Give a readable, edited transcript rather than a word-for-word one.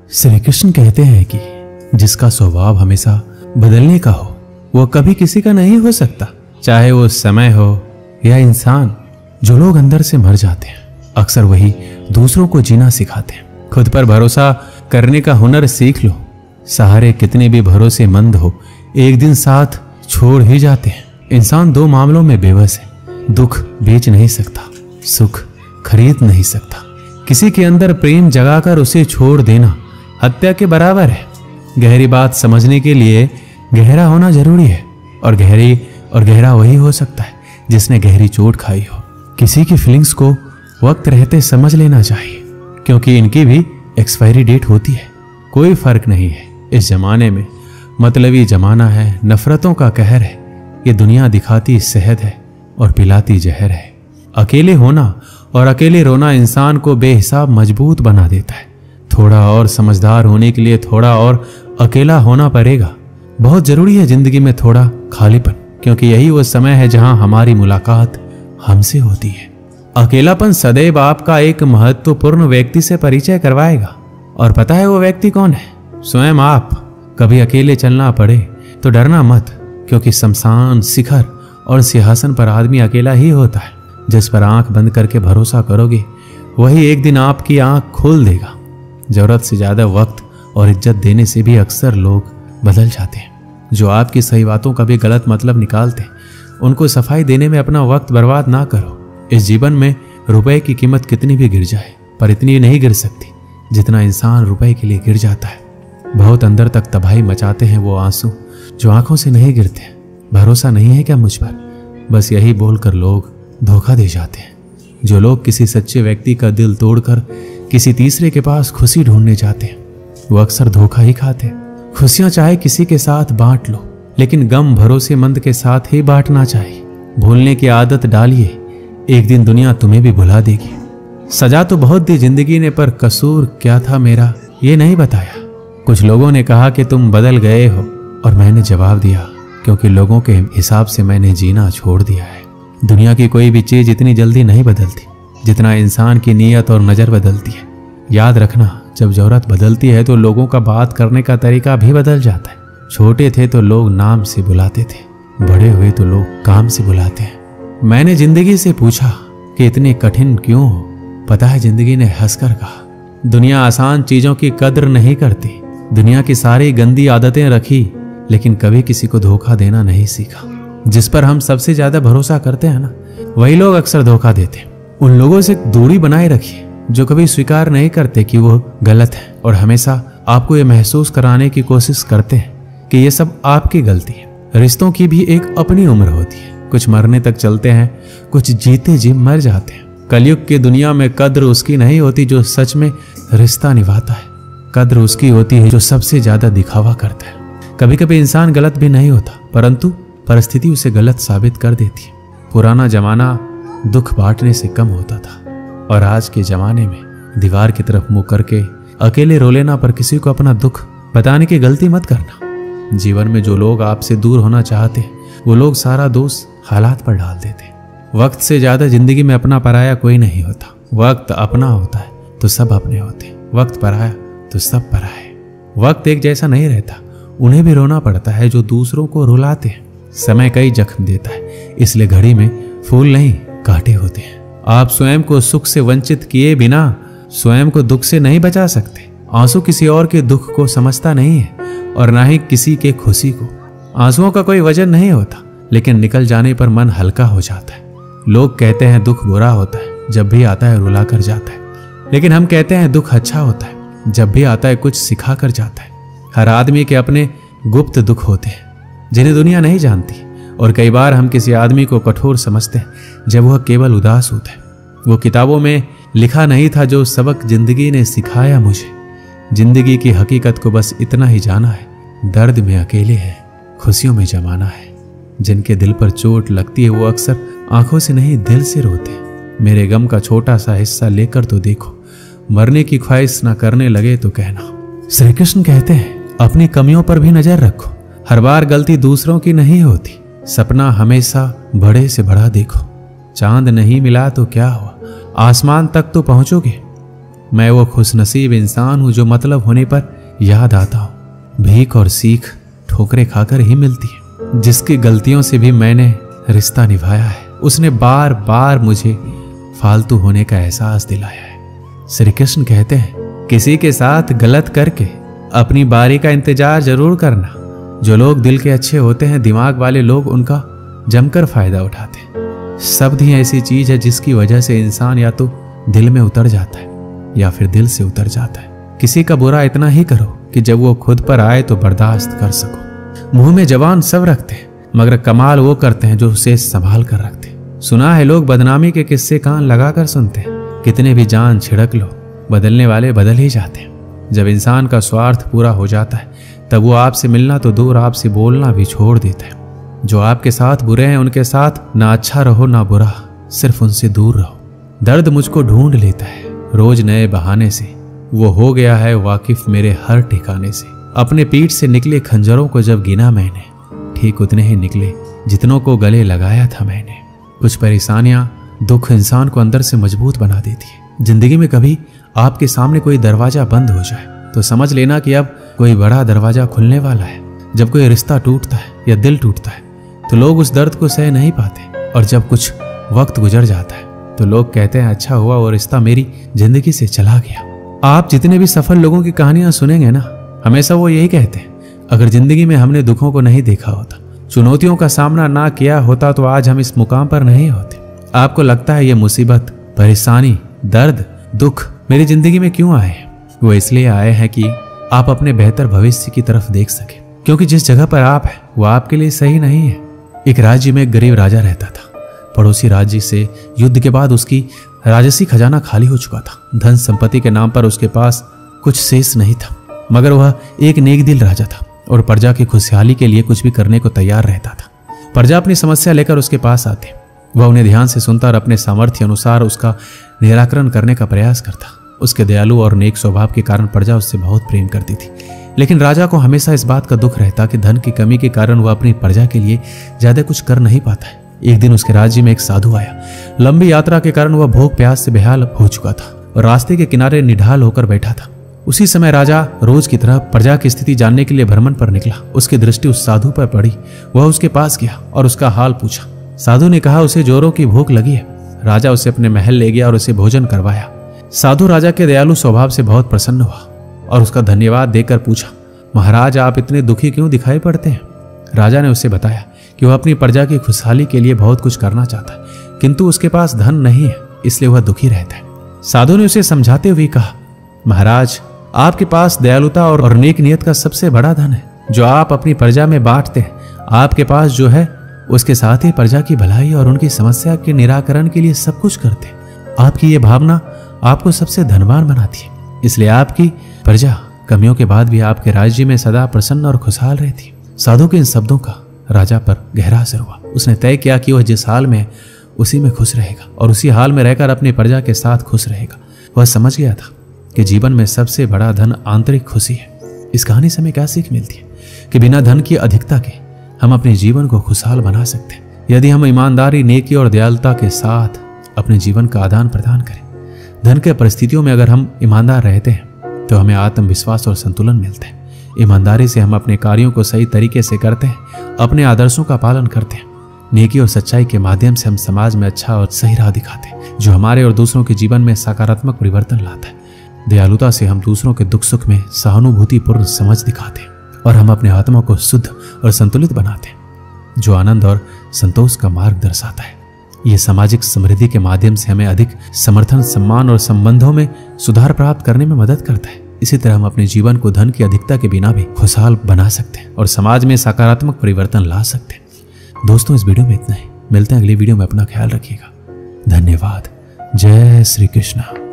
श्री कृष्ण कहते हैं कि जिसका स्वभाव हमेशा बदलने का हो वो कभी किसी का नहीं हो सकता, चाहे वो समय हो या इंसान। जो लोग अंदर से मर जाते हैं अक्सर वही दूसरों को जीना सिखाते हैं। खुद पर भरोसा करने का हुनर सीख लो। सहारे कितने भी भरोसेमंद हो एक दिन साथ छोड़ ही जाते हैं। इंसान दो मामलों में बेबस है, दुख बेच नहीं सकता, सुख खरीद नहीं सकता। किसी के अंदर प्रेम जगाकर उसे छोड़ देना हत्या के बराबर है। गहरी बात समझने के लिए गहरा होना जरूरी है, और गहरा वही हो सकता है जिसने गहरी चोट खाई हो। किसी की फीलिंग्स को वक्त रहते समझ लेना चाहिए, क्योंकि इनकी भी एक्सपायरी डेट होती है। कोई फर्क नहीं है इस जमाने में, मतलबी जमाना है, नफरतों का कहर है। ये दुनिया दिखाती शहद है और पिलाती जहर है। अकेले होना और अकेले रोना इंसान को बेहिसाब मजबूत बना देता है। थोड़ा और समझदार होने के लिए थोड़ा और अकेला होना पड़ेगा। बहुत जरूरी है जिंदगी में थोड़ा खालीपन, क्योंकि यही वो समय है जहां हमारी मुलाकात हमसे होती है। अकेलापन सदैव आपका एक महत्वपूर्ण व्यक्ति से परिचय करवाएगा, और पता है वो व्यक्ति कौन है? स्वयं आप। कभी अकेले चलना पड़े तो डरना मत, क्योंकि शमशान, शिखर और सिंहासन पर आदमी अकेला ही होता है। जिस पर आंख बंद करके भरोसा करोगे वही एक दिन आपकी आंख खोल देगा। जरूरत से ज्यादा वक्त और इज्जत देने से भी अक्सर लोग बदल जाते हैं। जो आपकी सही बातों का भी गलत मतलब निकालते हैं, उनको सफाई देने में अपना वक्त बर्बाद ना करो। इस जीवन में रुपए की कीमत कितनी भी गिर जाए, पर इतनी नहीं गिर सकती जितना इंसान रुपए के लिए गिर जाता है। बहुत अंदर तक तबाही मचाते हैं वो आंसू जो आंखों से नहीं गिरते। भरोसा नहीं है क्या मुझ पर? बस यही बोलकर लोग धोखा दे जाते हैं। जो लोग किसी सच्चे व्यक्ति का दिल तोड़कर किसी तीसरे के पास खुशी ढूंढने जाते हैं, वो अक्सर धोखा ही खाते हैं। खुशियां चाहे किसी के साथ बांट लो, लेकिन गम भरोसेमंद के साथ ही बांटना चाहिए। भूलने की आदत डालिए, एक दिन दुनिया तुम्हें भी भुला देगी। सजा तो बहुत दी जिंदगी ने, पर कसूर क्या था मेरा ये नहीं बताया। कुछ लोगों ने कहा कि तुम बदल गए हो, और मैंने जवाब दिया क्योंकि लोगों के हिसाब से मैंने जीना छोड़ दिया है। दुनिया की कोई भी चीज इतनी जल्दी नहीं बदलती जितना इंसान की नीयत और नजर बदलती है। याद रखना, जब जरूरत बदलती है तो लोगों का बात करने का तरीका भी बदल जाता है। छोटे थे तो लोग नाम से बुलाते थे, बड़े हुए तो लोग काम से बुलाते हैं। मैंने जिंदगी से पूछा कि इतने कठिन क्यों हो? पता है जिंदगी ने हंसकर कहा, दुनिया आसान चीजों की कद्र नहीं करती। दुनिया की सारी गंदी आदतें रखी, लेकिन कभी किसी को धोखा देना नहीं सीखा। जिस पर हम सबसे ज्यादा भरोसा करते हैं ना, वही लोग अक्सर धोखा देते हैं। उन लोगों से दूरी बनाए रखिए जो कभी स्वीकार नहीं करते कि वो गलत है, और हमेशा आपको ये महसूस कराने की कोशिश करते हैं कि ये सब आपकी गलती है। रिश्तों की भी एक अपनी उम्र होती है। कुछ मरने तक चलते हैं, कुछ जीते जी मर जाते हैं। कलयुग की दुनिया में कद्र उसकी नहीं होती जो सच में रिश्ता निभाता है। कद्र उसकी होती है जो सबसे ज्यादा दिखावा करता है। कभी कभी इंसान गलत भी नहीं होता, परंतु परिस्थिति उसे गलत साबित कर देती है। पुराना जमाना दुख बांटने से कम होता था, और आज के जमाने में दीवार की तरफ मुंह करके अकेले रो लेना। पर किसी को अपना दुख बताने की गलती मत करना। जीवन में जो लोग आपसे दूर होना चाहते हैं, वो लोग सारा दोष हालात पर डाल देते हैं। वक्त से ज्यादा जिंदगी में अपना पराया कोई नहीं होता। वक्त अपना होता है तो सब अपने होते हैं, वक्त पराया तो सब पराया। वक्त एक जैसा नहीं रहता, उन्हें भी रोना पड़ता है जो दूसरों को रुलाते हैं। समय कई जख्म देता है, इसलिए घड़ी में फूल नहीं कांटे होते हैं। आप स्वयं को सुख से वंचित किए बिना स्वयं को दुख से नहीं बचा सकते। आंसू किसी और के दुख को समझता नहीं है, और ना ही किसी के खुशी को। आंसुओं का कोई वजन नहीं होता, लेकिन निकल जाने पर मन हल्का हो जाता है। लोग कहते हैं दुख बुरा होता है, जब भी आता है रुला कर जाता है, लेकिन हम कहते हैं दुख अच्छा होता है, जब भी आता है कुछ सिखा कर जाता है। हर आदमी के अपने गुप्त दुख होते हैं जिन्हें दुनिया नहीं जानती, और कई बार हम किसी आदमी को कठोर समझते हैं जब वह केवल उदास होता है। वो किताबों में लिखा नहीं था जो सबक जिंदगी ने सिखाया मुझे। जिंदगी की हकीकत को बस इतना ही जाना है, दर्द में अकेले हैं, खुशियों में जमाना है। जिनके दिल पर चोट लगती है वो अक्सर आंखों से नहीं दिल से रोते हैं। मेरे गम का छोटा सा हिस्सा लेकर तो देखो, मरने की ख्वाहिश ना करने लगे तो कहना। श्री कृष्ण कहते हैं अपनी कमियों पर भी नजर रखो। हर बार गलती दूसरों की नहीं होती। सपना हमेशा बड़े से बड़ा देखो। चांद नहीं मिला तो क्या हुआ, आसमान तक तो पहुंचोगे। मैं वो खुशनसीब इंसान हूं जो मतलब होने पर याद आता हूं। भीख और सीख ठोकरें खाकर ही मिलती है। जिसकी गलतियों से भी मैंने रिश्ता निभाया है, उसने बार बार मुझे फालतू होने का एहसास दिलाया है। श्री कृष्ण कहते हैं, किसी के साथ गलत करके अपनी बारी का इंतजार जरूर करना। जो लोग दिल के अच्छे होते हैं, दिमाग वाले लोग उनका जमकर फायदा उठाते हैं। शब्द ही ऐसी चीज है जिसकी वजह से इंसान या तो दिल में उतर जाता है या फिर दिल से उतर जाता है। किसी का बुरा इतना ही करो कि जब वो खुद पर आए तो बर्दाश्त कर सको। मुंह में जबान सब रखते हैं, मगर कमाल वो करते हैं जो उसे संभाल कर रखते हैं। सुना है लोग बदनामी के किस्से कान लगाकर सुनते हैं। कितने भी जान छिड़क लो, बदलने वाले बदल ही जाते हैं। जब इंसान का स्वार्थ पूरा हो जाता है तब वो आपसे मिलना तो दूर, आपसे बोलना भी छोड़ देता है। जो आपके साथ बुरे हैं उनके साथ ना अच्छा रहो ना बुरा, सिर्फ उनसे दूर रहो। दर्द मुझको ढूंढ लेता है रोज नए बहाने से, वो हो गया है वाकिफ मेरे हर ठिकाने से। अपने पीठ से निकले खंजरों को जब गिना मैंने, ठीक उतने ही निकले जितनों को गले लगाया था मैंने। कुछ परेशानियां, दुख इंसान को अंदर से मजबूत बना देती है। जिंदगी में कभी आपके सामने कोई दरवाजा बंद हो जाए तो समझ लेना कि अब कोई बड़ा दरवाजा खुलने वाला है। जब कोई रिश्ता टूटता है या दिल टूटता है तो लोग उस दर्द को सह नहीं पाते, और जब कुछ वक्त गुजर जाता है तो लोग कहते हैं अच्छा हुआ वो रिश्ता मेरी जिंदगी से चला गया। आप जितने भी सफल लोगों की कहानियां सुनेंगे ना, हमेशा वो यही कहते हैं, अगर जिंदगी में हमने दुखों को नहीं देखा होता, चुनौतियों का सामना ना किया होता तो आज हम इस मुकाम पर नहीं होते। आपको लगता है ये मुसीबत, परेशानी, दर्द, दुख मेरी जिंदगी में क्यों आए हैं? वो इसलिए आए हैं कि आप अपने बेहतर भविष्य की तरफ देख सके, क्योंकि जिस जगह पर आप हैं वो आपके लिए सही नहीं है। एक राज्य में एक गरीब राजा रहता था। पड़ोसी राज्य से युद्ध के बाद उसकी राजसी खजाना खाली हो चुका था। धन संपत्ति के नाम पर उसके पास कुछ शेष नहीं था, मगर वह एक नेक दिल राजा था और प्रजा की खुशहाली के लिए कुछ भी करने को तैयार रहता था। प्रजा अपनी समस्या लेकर उसके पास आते, वह उन्हें ध्यान से सुनता और अपने सामर्थ्य अनुसार उसका निराकरण करने का प्रयास करता। उसके दयालु और नेक स्वभाव के कारण प्रजा उससे बहुत प्रेम करती थी। लेकिन राजा को हमेशा इस बात का दुख रहता कि धन की कमी के कारण वह अपनी प्रजा के लिए ज्यादा कुछ कर नहीं पाता है। एक दिन उसके राज्य में एक साधु आया। लंबी यात्रा के कारण वह भूख प्यास से बेहाल हो चुका था और रास्ते के किनारे निढाल होकर बैठा था। उसी समय राजा रोज की तरह प्रजा की स्थिति जानने के लिए भ्रमण पर निकला। उसकी दृष्टि उस साधु पर पड़ी। वह उसके पास गया और उसका हाल पूछा। साधु ने कहा उसे जोरों की भूख लगी है। राजा उसे अपने महल ले गया और उसे भोजन करवाया। साधु राजा के दयालु स्वभाव से बहुत प्रसन्न हुआ और उसका धन्यवाद देकर पूछा, महाराज आप इतने दुखी क्यों दिखाई पड़ते हैं? राजा ने उसे बताया कि वह अपनी प्रजा की खुशहाली के लिए बहुत कुछ करना चाहता है, किंतु उसके पास धन नहीं है, इसलिए वह दुखी रहता है। साधु ने उसे समझाते हुए कहा, महाराज आपके पास दयालुता और नेक नियत का सबसे बड़ा धन है जो आप अपनी प्रजा में बांटते हैं। आपके पास जो है उसके साथ ही प्रजा की भलाई और उनकी समस्या के निराकरण के लिए सब कुछ करते हैं। आपकी ये भावना आपको सबसे धनवान बनाती है, इसलिए आपकी प्रजा कमियों के बाद भी आपके राज्य में सदा प्रसन्न और खुशहाल रहती है। साधु के इन शब्दों का राजा पर गहरा असर हुआ। उसने तय किया कि वह जिस हाल में उसी में खुश रहेगा और उसी हाल में रहकर अपनी प्रजा के साथ खुश रहेगा। वह समझ गया था कि जीवन में सबसे बड़ा धन आंतरिक खुशी है। इस कहानी से हमें क्या सीख मिलती है कि बिना धन की अधिकता के हम अपने जीवन को खुशहाल बना सकते हैं यदि हम ईमानदारी, नेकी और दयालुता के साथ अपने जीवन का आदान प्रदान करें। धन के परिस्थितियों में अगर हम ईमानदार रहते हैं तो हमें आत्मविश्वास और संतुलन मिलता है। ईमानदारी से हम अपने कार्यों को सही तरीके से करते हैं, अपने आदर्शों का पालन करते हैं। नेकी और सच्चाई के माध्यम से हम समाज में अच्छा और सही राह दिखाते हैं जो हमारे और दूसरों के जीवन में सकारात्मक परिवर्तन लाता है। दयालुता से हम दूसरों के दुख सुख में सहानुभूतिपूर्ण समझ दिखाते हैं और हम अपने आत्मा को शुद्ध और संतुलित बनाते हैं जो आनंद और संतोष का मार्ग दर्शाता है। ये सामाजिक समृद्धि के माध्यम से हमें अधिक समर्थन, सम्मान और संबंधों में सुधार प्राप्त करने में मदद करता है। इसी तरह हम अपने जीवन को धन की अधिकता के बिना भी खुशहाल बना सकते हैं और समाज में सकारात्मक परिवर्तन ला सकते हैं। दोस्तों, इस वीडियो में इतना ही। मिलते हैं अगली वीडियो में। अपना ख्याल रखिएगा। धन्यवाद। जय श्री कृष्ण।